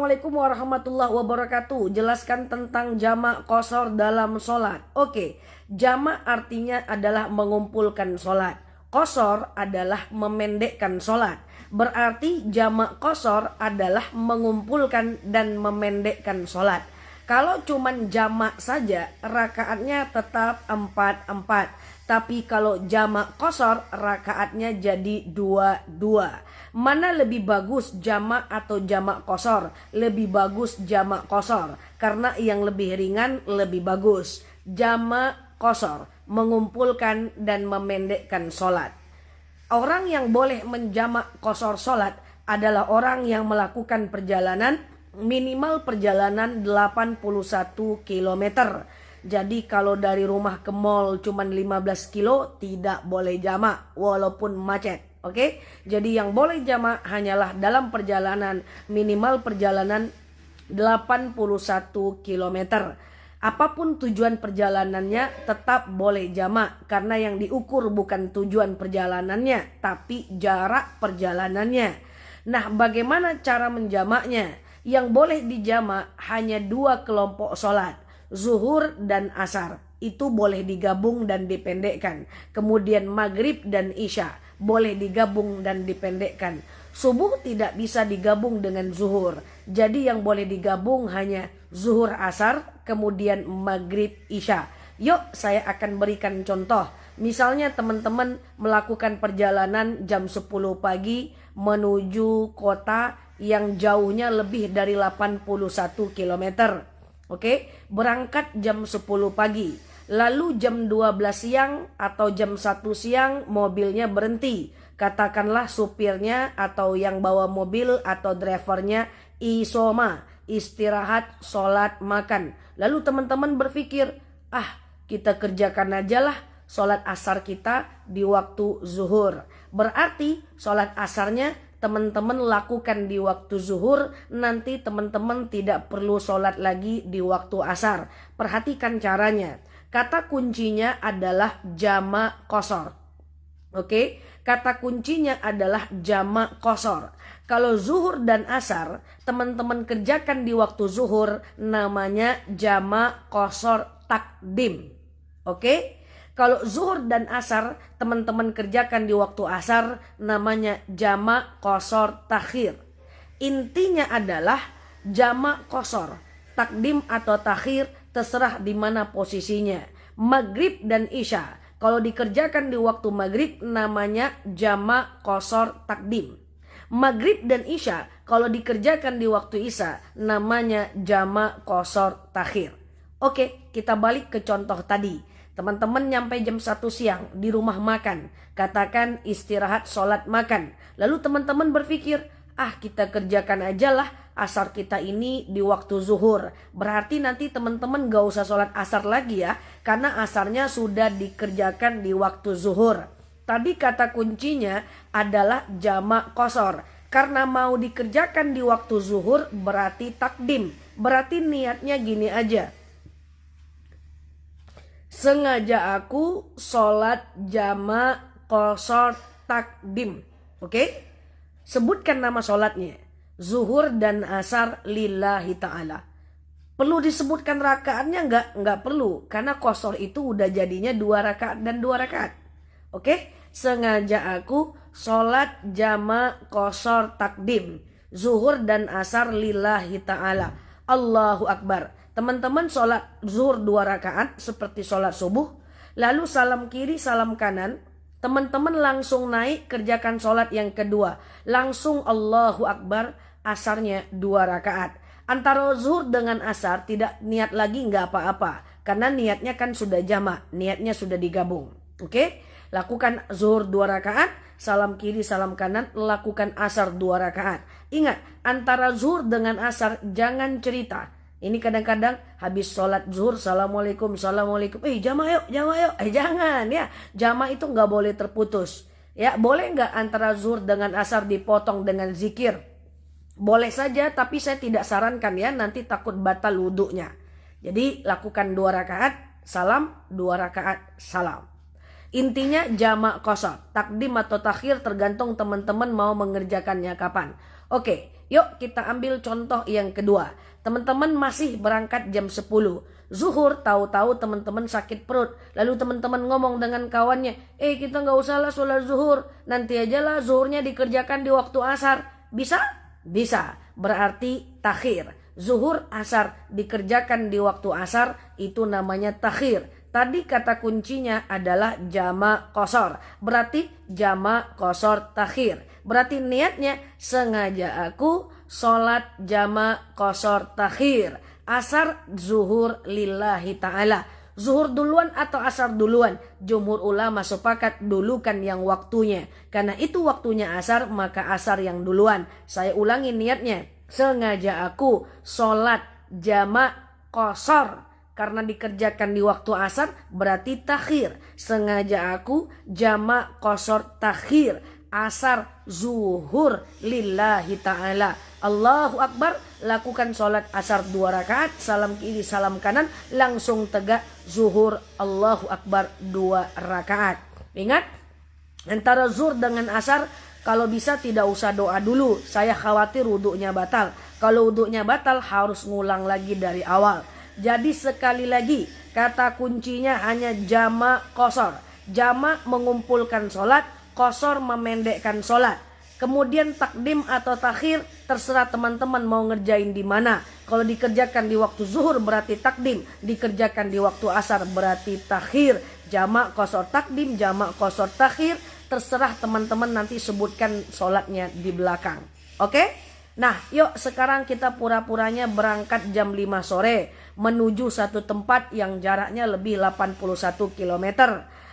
Assalamualaikum warahmatullahi wabarakatuh. Jelaskan tentang jamak qashar dalam sholat. Oke, jamak artinya adalah mengumpulkan sholat. Qashar adalah memendekkan sholat. Berarti jamak qashar adalah mengumpulkan dan memendekkan sholat. Kalau cuman jamak saja, rakaatnya tetap 4-4. Tapi kalau jamak qashar, rakaatnya jadi 2-2. Mana lebih bagus, jamak atau jamak qashar? Lebih bagus jamak qashar, karena yang lebih ringan lebih bagus. Jamak qashar, mengumpulkan dan memendekkan sholat. Orang yang boleh menjamak qashar sholat adalah orang yang melakukan perjalanan minimal perjalanan 81 km. Jadi kalau dari rumah ke mall cuman 15 kilo tidak boleh jamak walaupun macet. Oke? Jadi yang boleh jamak hanyalah dalam perjalanan minimal perjalanan 81 km. Apapun tujuan perjalanannya tetap boleh jamak karena yang diukur bukan tujuan perjalanannya tapi jarak perjalanannya. Nah, bagaimana cara menjamaknya? Yang boleh dijamak hanya 2 kelompok sholat, zuhur dan asar. Itu boleh digabung dan dipendekkan. Kemudian maghrib dan isya boleh digabung dan dipendekkan. Subuh tidak bisa digabung dengan zuhur. Jadi yang boleh digabung hanya zuhur asar, kemudian maghrib isya. Yuk saya akan berikan contoh. Misalnya teman-teman melakukan perjalanan jam 10 pagi menuju kota yang jauhnya lebih dari 81 km. Oke, berangkat jam 10 pagi. Lalu jam 12 siang atau jam 1 siang mobilnya berhenti. Katakanlah supirnya atau yang bawa mobil atau drivernya isoma, istirahat, sholat, makan. Lalu teman-teman berpikir, kita kerjakan aja lah sholat asar kita di waktu zuhur. Berarti sholat asarnya teman-teman lakukan di waktu zuhur, nanti teman-teman tidak perlu sholat lagi di waktu asar. Perhatikan caranya. Kata kuncinya adalah jamak qashar. Oke, kata kuncinya adalah jamak qashar. Kalau zuhur dan asar, teman-teman kerjakan di waktu zuhur, namanya jamak qashar takdim. Oke? Kalau zuhur dan asar teman-teman kerjakan di waktu asar, namanya jamak qashar takhir. Intinya adalah jamak qashar, takdim atau takhir terserah di mana posisinya. Maghrib dan isya kalau dikerjakan di waktu maghrib namanya jamak qashar takdim. Maghrib dan isya kalau dikerjakan di waktu isya namanya jamak qashar takhir. Oke, kita balik ke contoh tadi. Teman-teman nyampe jam 1 siang di rumah makan. Katakan istirahat, sholat, makan. Lalu teman-teman berpikir, kita kerjakan aja lah asar kita ini di waktu zuhur. Berarti nanti teman-teman gak usah sholat asar lagi ya. Karena asarnya sudah dikerjakan di waktu zuhur. Tadi kata kuncinya adalah jamak qashar. Karena mau dikerjakan di waktu zuhur berarti takdim. Berarti niatnya gini aja. Sengaja aku sholat jamak qashar takdim. Oke? Sebutkan nama sholatnya. Zuhur dan asar lillahi ta'ala. Perlu disebutkan rakaatnya enggak? Enggak perlu. Karena qashar itu udah jadinya 2 rakaat dan 2 rakaat. Oke? Sengaja aku sholat jamak qashar takdim. Zuhur dan asar lillahi ta'ala. Allahu Akbar. Teman-teman sholat zuhur 2 rakaat seperti sholat subuh. Lalu salam kiri, salam kanan. Teman-teman langsung naik kerjakan sholat yang kedua. Langsung Allahu Akbar, asarnya 2 rakaat. Antara zuhur dengan asar tidak niat lagi nggak apa-apa. Karena niatnya kan sudah jamak, niatnya sudah digabung. Oke? Lakukan zuhur 2 rakaat, salam kiri, salam kanan, lakukan asar 2 rakaat. Ingat, antara zuhur dengan asar jangan cerita. Ini kadang-kadang habis sholat zuhur, assalamualaikum, assalamualaikum. Jamak yuk. Jangan ya. Jamak itu nggak boleh terputus. Ya, boleh nggak antara zuhur dengan asar dipotong dengan zikir? Boleh saja, tapi saya tidak sarankan ya. Nanti takut batal wudhunya. Jadi lakukan 2 rakaat, salam, 2 rakaat, salam. Intinya jamak qashar. Takdim atau takhir tergantung teman-teman mau mengerjakannya kapan. Oke, Yuk kita ambil contoh yang kedua. Teman-teman masih berangkat jam 10. Zuhur, tahu-tahu teman-teman sakit perut. Lalu teman-teman ngomong dengan kawannya, kita nggak usah lah sholat zuhur. Nanti aja lah zuhurnya dikerjakan di waktu asar. Bisa? Bisa. Berarti takhir. Zuhur, asar dikerjakan di waktu asar, itu namanya takhir. Tadi kata kuncinya adalah jamak qashar. Berarti jamak qashar takhir. Berarti niatnya sengaja aku sholat jamak qashar takhir. Asar zuhur lillahi ta'ala. Zuhur duluan atau asar duluan? Jumhur ulama sepakat dulukan yang waktunya. Karena itu waktunya asar, maka asar yang duluan. Saya ulangi niatnya. Sengaja aku sholat jamak qashar. Karena dikerjakan di waktu asar berarti takhir. Sengaja aku jamak qashar takhir. Asar zuhur lillahi ta'ala. Allahu Akbar, lakukan sholat asar 2 rakaat, salam kiri salam kanan, langsung tegak zuhur Allahu Akbar 2 rakaat. Ingat, antara zuhur dengan asar kalau bisa tidak usah doa dulu, saya khawatir wudhunya batal. Kalau wudhunya batal harus ngulang lagi dari awal. Jadi sekali lagi, kata kuncinya hanya jamak qashar. Jamak mengumpulkan sholat, qashar memendekkan sholat. Kemudian takdim atau takhir terserah teman-teman mau ngerjain di mana. Kalau dikerjakan di waktu zuhur berarti takdim, dikerjakan di waktu asar berarti takhir. Jamak qashar takdim, jamak qashar takhir, terserah teman-teman nanti sebutkan sholatnya di belakang. Oke? Nah, yuk sekarang kita pura-puranya berangkat jam 5 sore menuju satu tempat yang jaraknya lebih 81 km.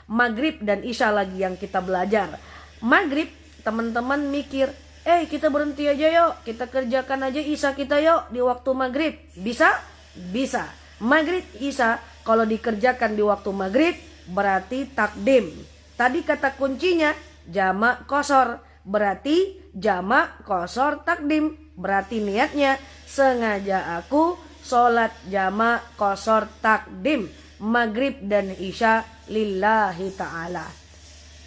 Maghrib dan Isya lagi yang kita belajar. Maghrib teman-teman mikir, kita berhenti aja yuk, kita kerjakan aja Isya kita yuk di waktu maghrib. Bisa? Bisa. Maghrib Isya kalau dikerjakan di waktu maghrib berarti takdim. Tadi kata kuncinya jamak qashar, berarti jamak qashar takdim. Berarti niatnya sengaja aku sholat jamak qashar takdim maghrib dan Isya lillahi ta'ala.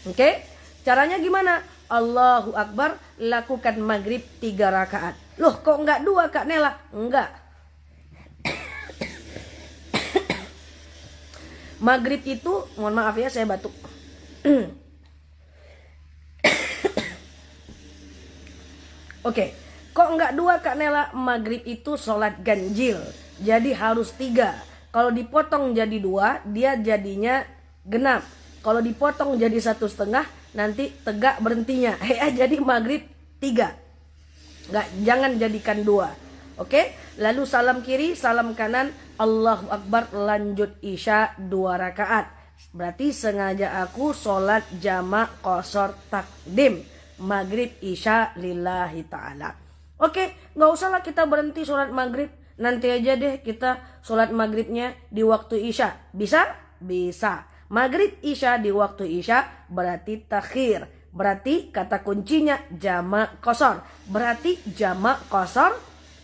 Oke? Caranya gimana? Allahu Akbar, lakukan maghrib 3 rakaat. Loh kok enggak 2 Kak Nela? Enggak. Maghrib itu, mohon maaf ya saya batuk. Oke, kok enggak 2 Kak Nela? Maghrib itu sholat ganjil, jadi harus 3. Kalau dipotong jadi 2, dia jadinya genap. Kalau dipotong jadi 1,5, nanti tegak berhentinya. Jadi maghrib 3. Jangan jadikan 2. Oke? Lalu salam kiri, salam kanan, Allahu Akbar, lanjut Isya 2 rakaat. Berarti sengaja aku sholat jamak qashar takdim maghrib Isya lillahi ta'ala. Oke, gak usahlah kita berhenti sholat maghrib. Nanti aja deh kita sholat maghribnya di waktu Isya. Bisa? Bisa. Maghrib Isya di waktu Isya berarti takhir. Berarti kata kuncinya jamak qashar. Berarti jamak qashar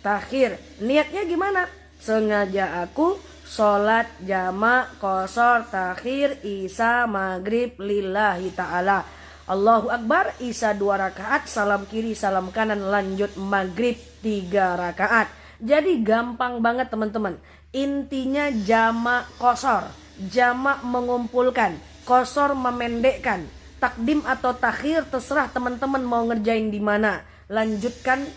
takhir. Niatnya gimana? Sengaja aku sholat jamak qashar takhir Isya maghrib lillahi ta'ala. Allahu Akbar, Isya 2 rakaat, salam kiri salam kanan, lanjut maghrib 3 rakaat. Jadi gampang banget teman-teman. Intinya jamak qashar. Jamak mengumpulkan, qashar memendekkan. Takdim atau takhir terserah teman-teman mau ngerjain di mana. Lanjutkan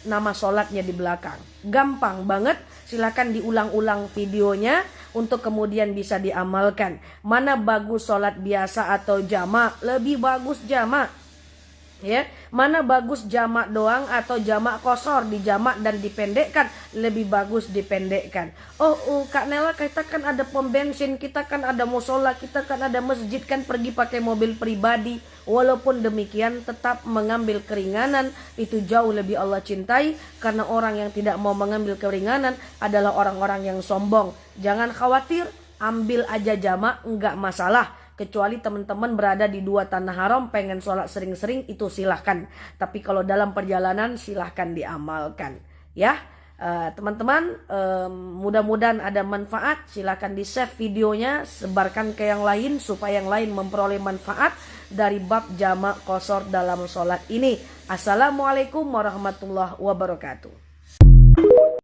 nama sholatnya di belakang. Gampang banget. Silakan diulang-ulang videonya untuk kemudian bisa diamalkan. Mana bagus sholat biasa atau jamak? Lebih bagus jamak. Ya, mana bagus jamak doang atau jamak qashar, dijamak dan dipendekkan? Lebih bagus dipendekkan. Kak Nela, kita kan ada pom bensin, kita kan ada musola, kita kan ada masjid, kan pergi pakai mobil pribadi. Walaupun demikian tetap mengambil keringanan itu jauh lebih Allah cintai, karena orang yang tidak mau mengambil keringanan adalah orang-orang yang sombong. Jangan khawatir, ambil aja jamak, enggak masalah. Kecuali teman-teman berada di 2 tanah haram, pengen sholat sering-sering, itu silahkan. Tapi kalau dalam perjalanan silahkan diamalkan. Ya, Teman-teman, mudah-mudahan ada manfaat. Silakan di save videonya, sebarkan ke yang lain supaya yang lain memperoleh manfaat dari bab jamak qashar dalam sholat ini. Assalamualaikum warahmatullahi wabarakatuh.